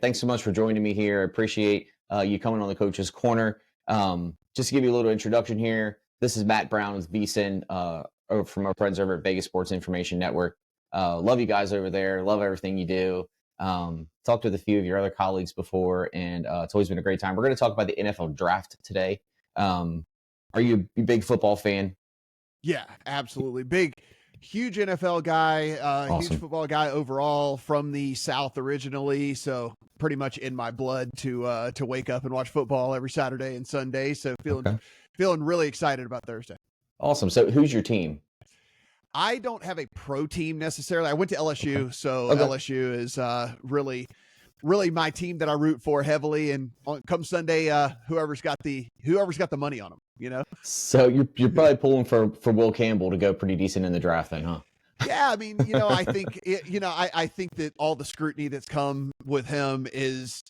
Thanks so much for joining me here. I appreciate you coming on the Coach's Corner. Just to give you a little introduction here, this is Matt Brown with VSIN from our friends over at Vegas Sports Information Network. Love you guys over there. Love everything you do. Talked with a few of your other colleagues before, and it's always been a great time. We're going to talk about the NFL draft today. Are you a big football fan? Yeah, absolutely. Huge NFL guy, Awesome. huge football guy overall, from the South originally. So pretty much in my blood to wake up and watch football every Saturday and Sunday. So feeling really excited about Thursday. Awesome. So who's your team? I don't have a pro team necessarily. I went to LSU, so Okay. LSU is really my team that I root for heavily. And come Sunday, whoever's got the money on them, you know. So you're probably pulling for Will Campbell to go pretty decent in the draft then, huh? Yeah, I mean, I think I think that all the scrutiny that's come with him is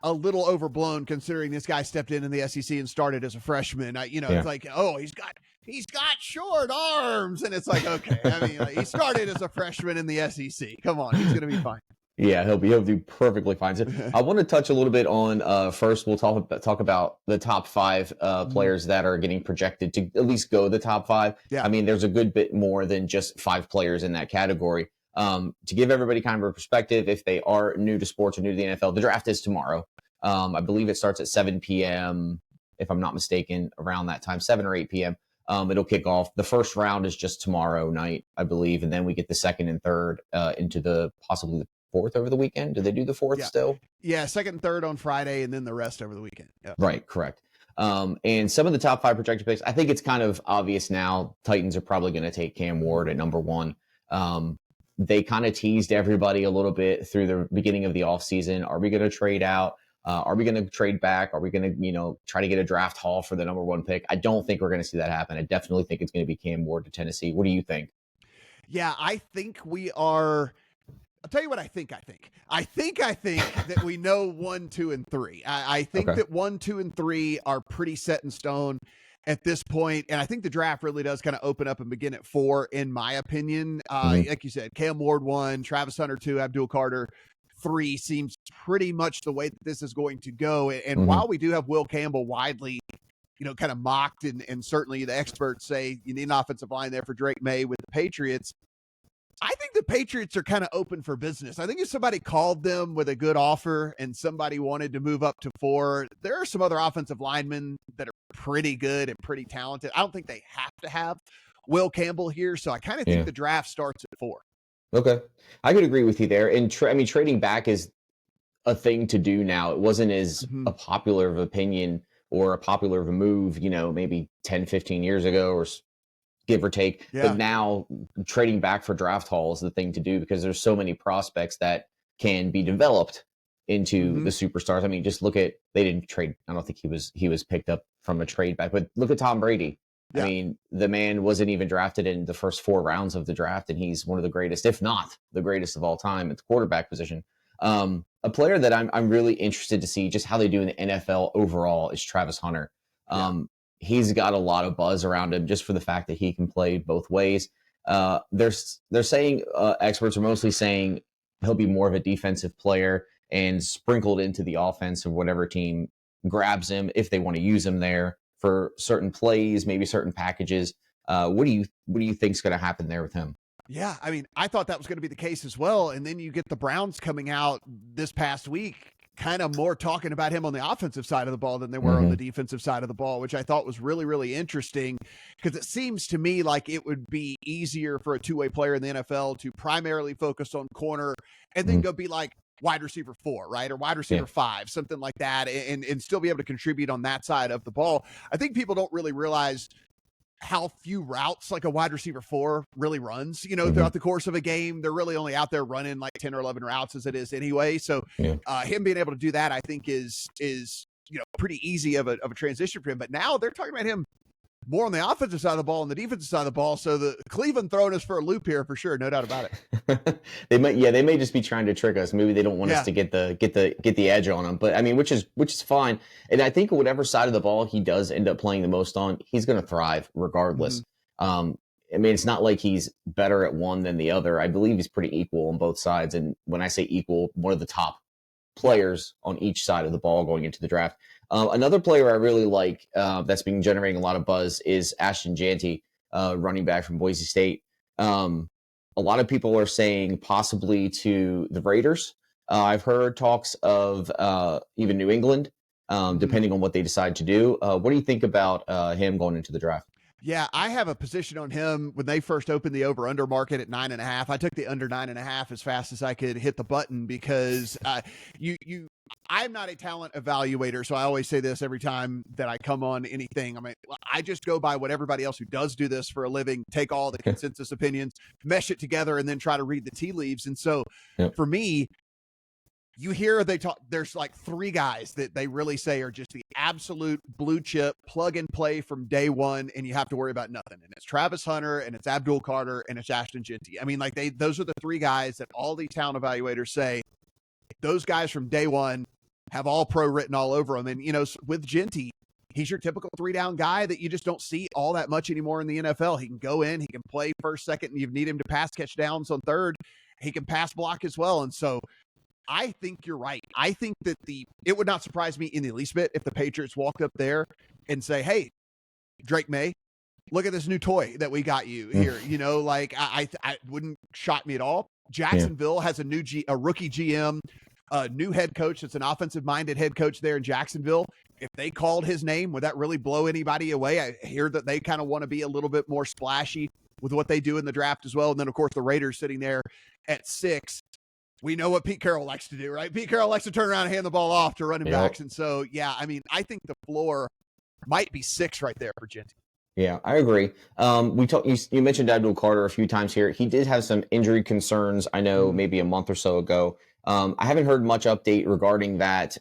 a little overblown, considering this guy stepped in the SEC and started as a freshman. It's like, oh, he's got short arms, and it's like, okay, I mean, he started as a freshman in the SEC. Come on, he's going to be fine. Yeah, he'll do perfectly fine. So I want to touch a little bit on first. We'll talk about the top five players that are getting projected to at least go the top five. Yeah. I mean, there's a good bit more than just five players in that category. To give everybody kind of a perspective, if they are new to sports or new to the NFL, the draft is tomorrow. I believe it starts at 7 p.m. if I'm not mistaken, around that time, 7 or 8 p.m. It'll kick off. The first round is just tomorrow night, I believe, and then we get the second and third into the possibly the fourth over the weekend. Do they do the fourth still? Yeah, second and third on Friday, and then the rest over the weekend. Yeah. Right, correct. And some of the top five projected picks, I think it's kind of obvious now. Titans are probably going to take Cam Ward at number one. They kind of teased everybody a little bit through the beginning of the offseason. Are we going to trade out? Are we going to trade back? Are we going to, try to get a draft haul for the number one pick? I don't think we're going to see that happen. I definitely think it's going to be Cam Ward to Tennessee. What do you think? Yeah, I think we are. I'll tell you what I think. I think that we know 1, 2, and 3. I think that 1, 2, and 3 are pretty set in stone at this point. And I think the draft really does kind of open up and begin at 4, in my opinion. Like you said, Cam Ward 1, Travis Hunter 2, Abdul Carter 3 seems pretty much the way that this is going to go. And while we do have Will Campbell widely, kind of mocked, and certainly the experts say you need an offensive line there for Drake May with the Patriots, I think the Patriots are kind of open for business. I think if somebody called them with a good offer and somebody wanted to move up to 4, there are some other offensive linemen that are pretty good and pretty talented. I don't think they have to have Will Campbell here. So I kind of think the draft starts at 4. Okay. I could agree with you there. And trading back is a thing to do now. It wasn't as a popular of opinion or a popular of a move, maybe 10, 15 years ago, or give or take. Yeah. But now trading back for draft haul is the thing to do, because there's so many prospects that can be developed into the superstars. I mean, just look at, they didn't trade. I don't think he was picked up from a trade back, but look at Tom Brady. Yeah. I mean, the man wasn't even drafted in the first 4 rounds of the draft, and he's one of the greatest, if not the greatest of all time at the quarterback position. A player that I'm really interested to see just how they do in the NFL overall is Travis Hunter. He's got a lot of buzz around him just for the fact that he can play both ways. They're saying, experts are mostly saying he'll be more of a defensive player and sprinkled into the offense of whatever team grabs him, if they want to use him there for certain plays, maybe certain packages. What do you think is going to happen there with him? Yeah, I mean, I thought that was going to be the case as well. And then you get the Browns coming out this past week, kind of more talking about him on the offensive side of the ball than they were on the defensive side of the ball, which I thought was really, really interesting, because it seems to me like it would be easier for a two-way player in the NFL to primarily focus on corner and then go be like wide receiver 4, right? Or wide receiver 5, something like that, and still be able to contribute on that side of the ball. I think people don't really realize how few routes like a wide receiver 4 really runs, throughout the course of a game. They're really only out there running like 10 or 11 routes as it is anyway. So him being able to do that, I think is pretty easy of a transition for him. But now they're talking about him more on the offensive side of the ball and the defensive side of the ball. So the Cleveland throwing us for a loop here for sure. No doubt about it. They may just be trying to trick us. Maybe they don't want us to get the edge on them, but I mean, which is fine. And I think whatever side of the ball he does end up playing the most on, he's going to thrive regardless. I mean, it's not like he's better at one than the other. I believe he's pretty equal on both sides. And when I say equal, one of the top players on each side of the ball going into the draft. Another player I really like that's been generating a lot of buzz is Ashton Jeanty, running back from Boise State. A lot of people are saying possibly to the Raiders. I've heard talks of even New England, depending on what they decide to do. What do you think about him going into the draft? Yeah, I have a position on him when they first opened the over-under market at 9.5. I took the under 9.5 as fast as I could hit the button because I'm not a talent evaluator, so I always say this every time that I come on anything. I mean, I just go by what everybody else who does do this for a living, take all the consensus opinions, mesh it together, and then try to read the tea leaves. And so for me, you hear they talk, there's like 3 guys that they really say are just the absolute blue chip plug and play from day one, and you have to worry about nothing. And it's Travis Hunter, and it's Abdul Carter, and it's Ashton Jeanty. I mean, like those are the 3 guys that all these talent evaluators say those guys from day one have all pro written all over them. And, you know, with Jeanty, he's your typical 3-down guy that you just don't see all that much anymore in the NFL. He can go in, he can play first, second, and you need him to pass catch downs on third. He can pass block as well. And so I think you're right. I think that it would not surprise me in the least bit if the Patriots walk up there and say, hey, Drake May, look at this new toy that we got you here. You know, like I wouldn't shock me at all. Jacksonville has a rookie GM, a new head coach. That's an offensive minded head coach there in Jacksonville. If they called his name, would that really blow anybody away? I hear that they kind of want to be a little bit more splashy with what they do in the draft as well. And then of course the Raiders sitting there at 6. We know what Pete Carroll likes to do, right? Pete Carroll likes to turn around and hand the ball off to running backs. And so, yeah, I mean, I think the floor might be 6 right there for Jeanty. Yeah, I agree. You mentioned Abdul Carter a few times here. He did have some injury concerns, I know, maybe a month or so ago. I haven't heard much update regarding that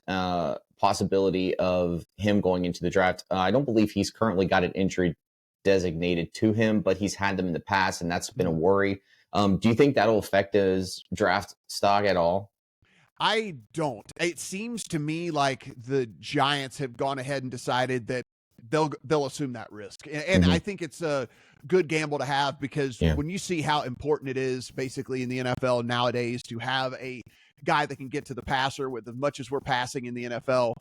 possibility of him going into the draft. I don't believe he's currently got an injury designated to him, but he's had them in the past, and that's been a worry. Do you think that'll affect his draft stock at all? I don't. It seems to me like the Giants have gone ahead and decided that they'll assume that risk. And I think it's a good gamble to have because when you see how important it is basically in the NFL nowadays to have a guy that can get to the passer with as much as we're passing in the NFL,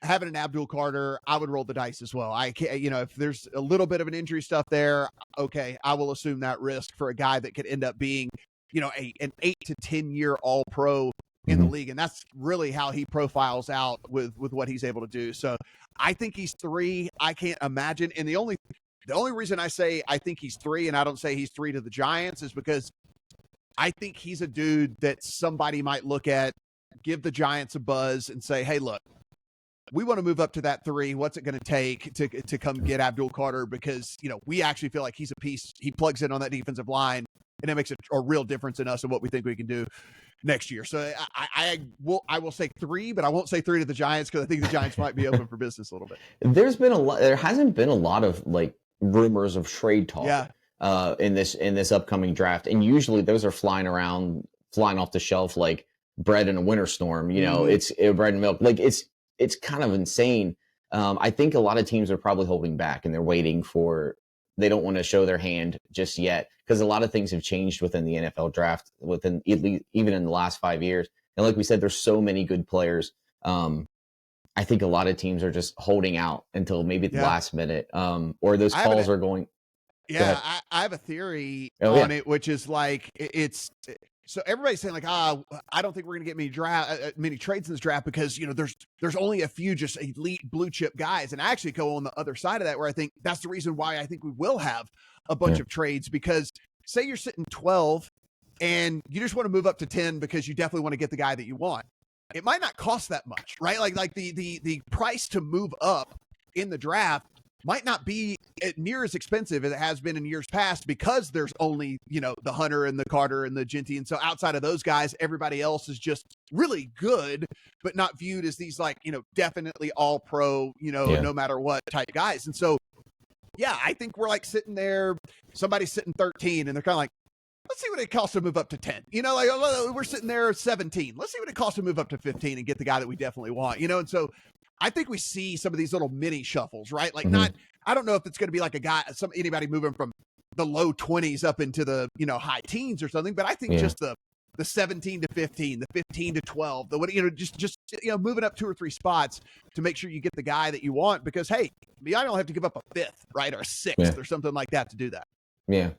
having an Abdul Carter, I would roll the dice as well. I can't, you know, if there's a little bit of an injury stuff there, okay, I will assume that risk for a guy that could end up being, you know, an 8 to 10 year all pro in the league. And that's really how he profiles out with what he's able to do. So I think he's 3. I can't imagine. And the only reason I say I think he's 3 and I don't say he's 3 to the Giants is because I think he's a dude that somebody might look at, give the Giants a buzz and say, hey, look, we want to move up to that 3. What's it going to take to come get Abdul Carter? Because, you know, we actually feel like he's a piece. He plugs in on that defensive line, and it makes a real difference in us and what we think we can do next year. So I will say 3, but I won't say 3 to the Giants because I think the Giants might be open for business a little bit. There hasn't been a lot of like rumors of trade talk in this upcoming draft, and usually those are flying off the shelf like bread in a winter storm. You know, it's bread and milk. Like it's kind of insane. I think a lot of teams are probably holding back and they're waiting they don't want to show their hand just yet because a lot of things have changed within the NFL draft even in the last 5 years. And like we said, there's so many good players. I think a lot of teams are just holding out until maybe the last minute, or those calls are going. Yeah, I have a theory on it, which is like so everybody's saying like, I don't think we're going to get many trades in this draft because, you know, there's only a few just elite blue chip guys. And I actually go on the other side of that where I think that's the reason why I think we will have a bunch of trades, because say you're sitting 12 and you just want to move up to 10 because you definitely want to get the guy that you want. It might not cost that much, right? Like the price to move up in the draft might not be near as expensive as it has been in years past because there's only, you know, the Hunter and the Carter and the Jeanty. And so outside of those guys, everybody else is just really good, but not viewed as these like, you know, definitely all pro, you know, no matter what type guys. And so, yeah, I think we're like sitting there, somebody's sitting 13 and they're kind of like, let's see what it costs to move up to 10. You know, like we're sitting there 17. Let's see what it costs to move up to 15 and get the guy that we definitely want, you know? And so I think we see some of these little mini shuffles, right? Like I don't know if it's going to be like anybody moving from the low 20s up into the, you know, high teens or something, but I think just the the 17 to 15, the 15 to 12, the just moving up 2 or 3 spots to make sure you get the guy that you want. Because hey, I don't have to give up a 5th, right, or a 6th or something like that to do that. Yeah,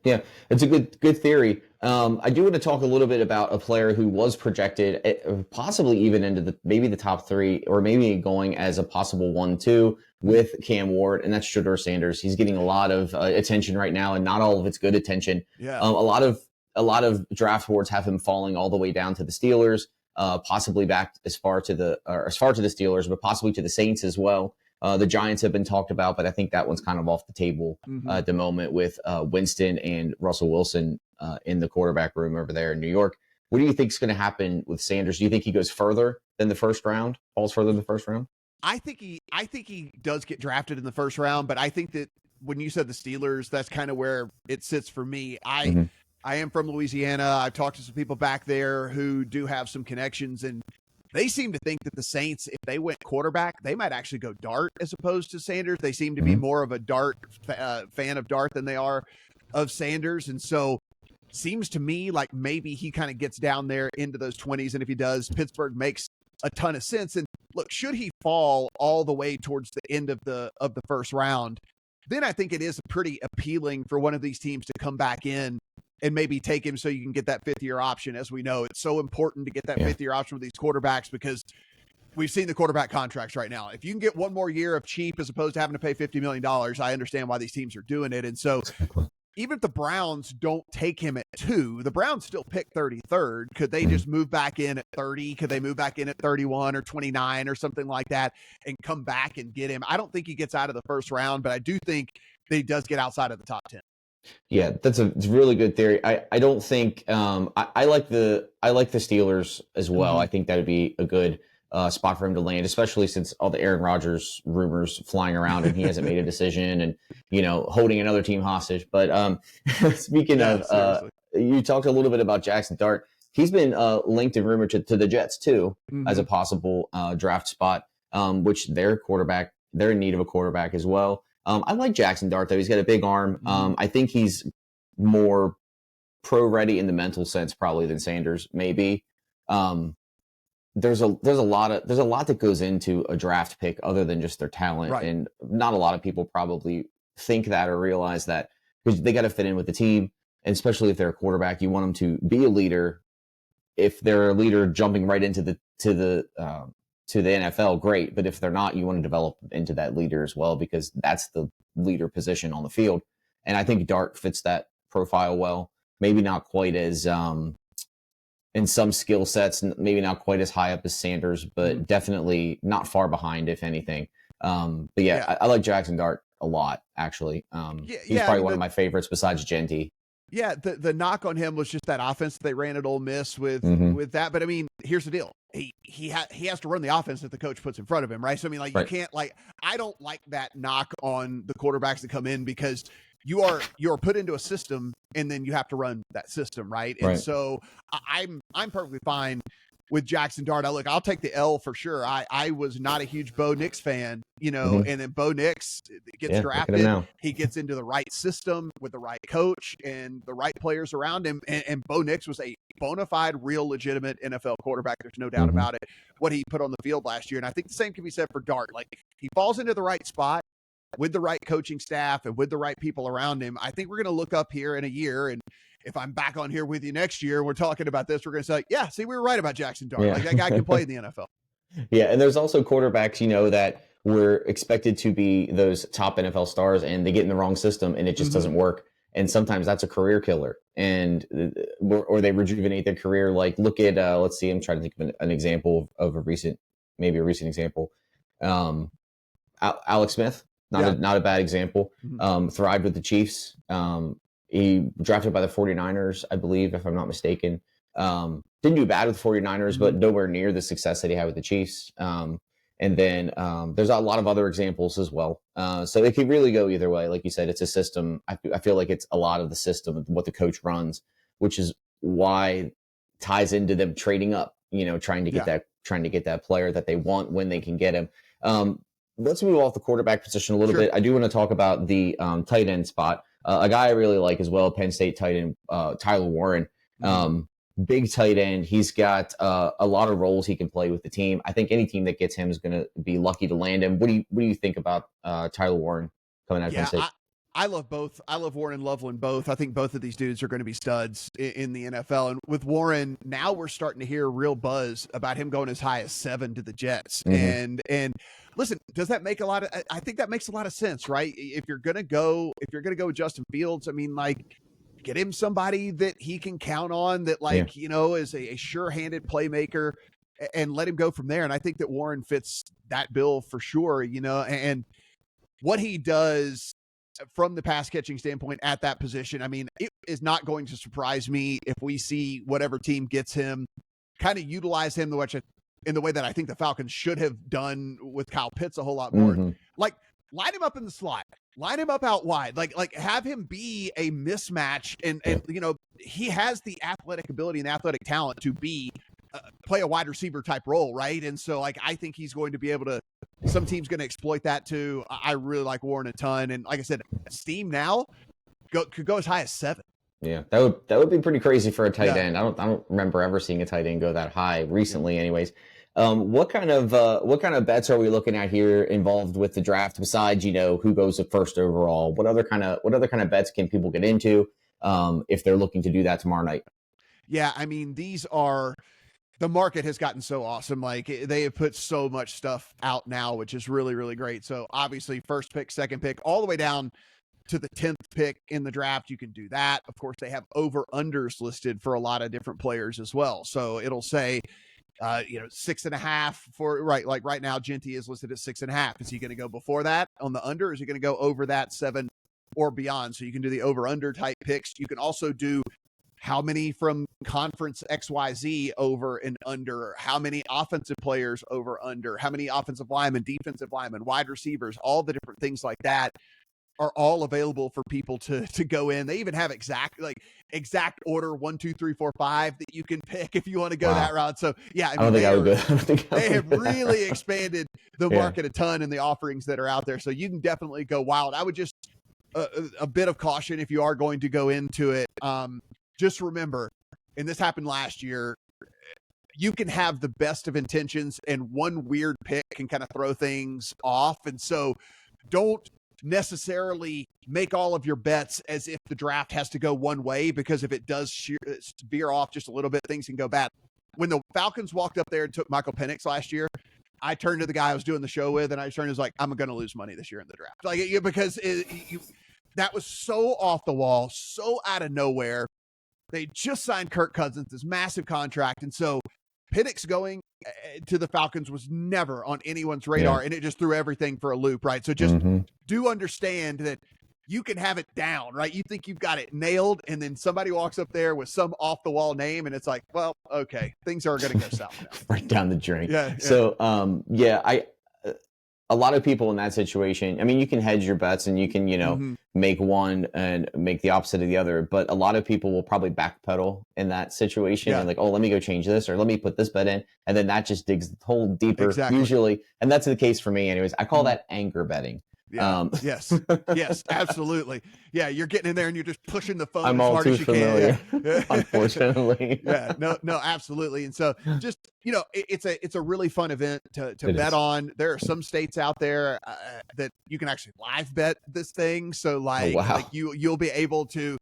it's a good theory. I do want to talk a little bit about a player who was projected possibly even into maybe the top 3, or maybe going as a possible 1-2 with Cam Ward, and that's Shedeur Sanders. He's getting a lot of attention right now, and not all of it's good attention. Yeah, a lot of draft boards have him falling all the way down to the Steelers, possibly back as far to the Steelers, but possibly to the Saints as well. The Giants have been talked about, but I think that one's kind of off the table at the moment with Winston and Russell Wilson in the quarterback room over there in New York. What do you think is going to happen with Sanders? Do you think he goes further than the first round, falls further than the first round? I think he does get drafted in the first round, but I think that when you said the Steelers, that's kind of where it sits for me. I am from Louisiana. I've talked to some people back there who do have some connections, and they seem to think that the Saints, if they went quarterback, they might actually go Dart as opposed to Sanders. They seem to be more of a Dart fan of Dart than they are of Sanders. And so seems to me like maybe he kind of gets down there into those 20s. And if he does, Pittsburgh makes a ton of sense. And look, should he fall all the way towards the end of the first round, then I think it is pretty appealing for one of these teams to come back in and maybe take him so you can get that 5th-year option. As we know, it's so important to get that 5th-year option with these quarterbacks, because we've seen the quarterback contracts right now. If you can get one more year of cheap as opposed to having to pay $50 million, I understand why these teams are doing it. And so even if the Browns don't take him at 2, the Browns still pick 33rd. Could they just move back in at 30? Could they move back in at 31 or 29 or something like that and come back and get him? I don't think he gets out of the first round, but I do think that he does get outside of the top 10. Yeah, it's a really good theory. I don't think I like the Steelers as well. I think that would be a good spot for him to land, especially since all the Aaron Rodgers rumors flying around and he hasn't made a decision and holding another team hostage. But speaking of, you talked a little bit about Jackson Dart. He's been linked and rumored to the Jets too as a possible draft spot, which they're in need of a quarterback as well. I like Jackson Dart, though. He's got a big arm. I think he's more pro-ready in the mental sense, probably, than Sanders, maybe. There's a lot that goes into a draft pick other than just their talent, and not a lot of people probably think that or realize that, because they got to fit in with the team, and especially if they're a quarterback, you want them to be a leader. If they're a leader jumping right into the NFL, great. But if they're not, you want to develop into that leader as well, because that's the leader position on the field. And I think Dart fits that profile well. Maybe not quite as in some skill sets, maybe not quite as high up as Sanders, but definitely not far behind, if anything. But I like Jackson Dart a lot, actually. He's probably one of my favorites besides Genty. Yeah, the knock on him was just that offense that they ran at Ole Miss with that. But I mean, here's the deal: he has to run the offense that the coach puts in front of him, right? So I mean, you can't I don't like that knock on the quarterbacks that come in, because you're put into a system and then you have to run that system, right? And so I'm perfectly fine with Jackson Dart. I'll take the L for sure. I was not a huge Bo Nix fan, and then Bo Nix gets drafted. He gets into the right system with the right coach and the right players around him. And Bo Nix was a bona fide, real, legitimate NFL quarterback. There's no doubt about it, what he put on the field last year. And I think the same can be said for Dart. He falls into the right spot with the right coaching staff and with the right people around him. I think we're going to look up here in a year, and if I'm back on here with you next year, we're talking about this, we're going to say, see, we were right about Jackson Dart. That guy can play in the NFL. Yeah, and there's also quarterbacks, that were expected to be those top NFL stars, and they get in the wrong system, and it just doesn't work. And sometimes that's a career killer, or they rejuvenate their career. Like, look at, let's see, I'm trying to think of an example of a recent example. Alex Smith, not a bad example. Thrived with the Chiefs. He drafted by the 49ers, I believe, if I'm not mistaken. Didn't do bad with the 49ers, but nowhere near the success that he had with the Chiefs. And then there's a lot of other examples as well. So it could really go either way. Like you said, it's a system. I feel like it's a lot of the system, what the coach runs, which is why ties into them trading up, trying to get that player that they want when they can get him. Let's move off the quarterback position a little bit. I do want to talk about the tight end spot. A guy I really like as well, Penn State tight end, Tyler Warren. big tight end. He's got a lot of roles he can play with the team. I think any team that gets him is going to be lucky to land him. What do you think about Tyler Warren coming out of Penn State? I love both. I love Warren and Loveland both. I think both of these dudes are going to be studs in the NFL. And with Warren, now we're starting to hear real buzz about him going as high as 7 to the Jets. And listen, does that make a lot of? I think that makes a lot of sense, right? If you're gonna go with Justin Fields, I mean, like, get him somebody that he can count on, that is a sure-handed playmaker, and let him go from there. And I think that Warren fits that bill for sure. And what he does from the pass catching standpoint at that position, I mean, it is not going to surprise me if we see whatever team gets him kind of utilize him in the way that I think the Falcons should have done with Kyle Pitts a whole lot more. Like, line him up in the slot, line him up out wide, like have him be a mismatch. And he has the athletic ability and athletic talent to be play a wide receiver type role, right? And so, like, I think he's going to be able to. Some team's going to exploit that too. I really like Warren a ton, and like I said, Steam now could go as high as 7. Yeah, that would be pretty crazy for a tight end. I don't remember ever seeing a tight end go that high recently. Anyways, what kind of bets are we looking at here involved with the draft besides who goes to first overall? What other kind of bets can people get into if they're looking to do that tomorrow night? Yeah, I mean, the market has gotten so awesome. Like, they have put so much stuff out now, which is really, really great. So obviously, first pick, second pick, all the way down to the 10th pick in the draft, you can do that. Of course, they have over-unders listed for a lot of different players as well. So it'll say, 6.5 for, right. Like right now, Genty is listed at 6.5. Is he going to go before that on the under? Or is he going to go over that 7 or beyond? So you can do the over-under type picks. You can also do how many from conference XYZ over and under, how many offensive players over under, how many offensive linemen, defensive linemen, wide receivers, all the different things like that are all available for people to go in. They even have exact order 1, 2, 3, 4, 5 that you can pick if you want to go that route. So yeah, I mean, they have really expanded the market a ton and the offerings that are out there. So you can definitely go wild. I would just a bit of caution if you are going to go into it. Just remember, and this happened last year, you can have the best of intentions and one weird pick can kind of throw things off. And so don't necessarily make all of your bets as if the draft has to go one way, because if it does veer off just a little bit, things can go bad. When the Falcons walked up there and took Michael Penix last year, I turned to the guy I was doing the show with and I turned and was like, I'm going to lose money this year in the draft. Because that was so off the wall, so out of nowhere. They just signed Kirk Cousins, this massive contract. And so Penix going to the Falcons was never on anyone's radar, and it just threw everything for a loop, right? So just do understand that you can have it down, right? You think you've got it nailed, and then somebody walks up there with some off-the-wall name, and it's like, well, okay, things are going to go south now. Right down the drain. Yeah. So, a lot of people in that situation, I mean, you can hedge your bets and you can, make one and make the opposite of the other. But a lot of people will probably backpedal in that situation and like, oh, let me go change this or let me put this bet in. And then that just digs the hole deeper usually. And that's the case for me anyways. I call that anger betting. Yeah. Yes, absolutely. Yeah, you're getting in there and you're just pushing the phone I'm as all hard too as you familiar, can. Yeah. Unfortunately. No, absolutely. And so just, it's a really fun event to bet on. There are some states out there that you can actually live bet this thing. So like you'll be able to.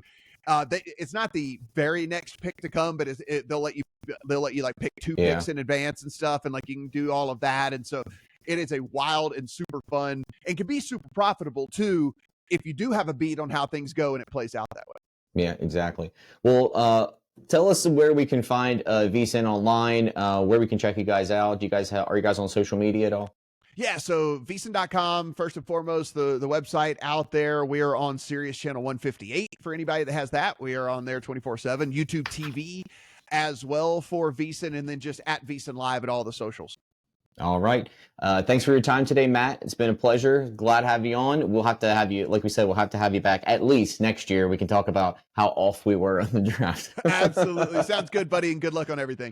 It's not the very next pick to come, but they'll let you like pick 2 picks in advance and stuff, and like you can do all of that. And so it is a wild and super fun and can be super profitable too if you do have a beat on how things go and it plays out that way. Yeah, exactly. Well, tell us where we can find VSIN online, where we can check you guys out. Are you guys on social media at all? Yeah, so VSIN.com, first and foremost, the website out there. We are on Sirius Channel 158 for anybody that has that. We are on there 24/7. YouTube TV as well for VSIN, and then just at VSIN Live at all the socials. All right. Thanks for your time today, Matt. It's been a pleasure. Glad to have you on. We'll have to have you, like we said, we'll have to have you back at least next year. We can talk about how off we were on the draft. Absolutely. Sounds good, buddy, and good luck on everything.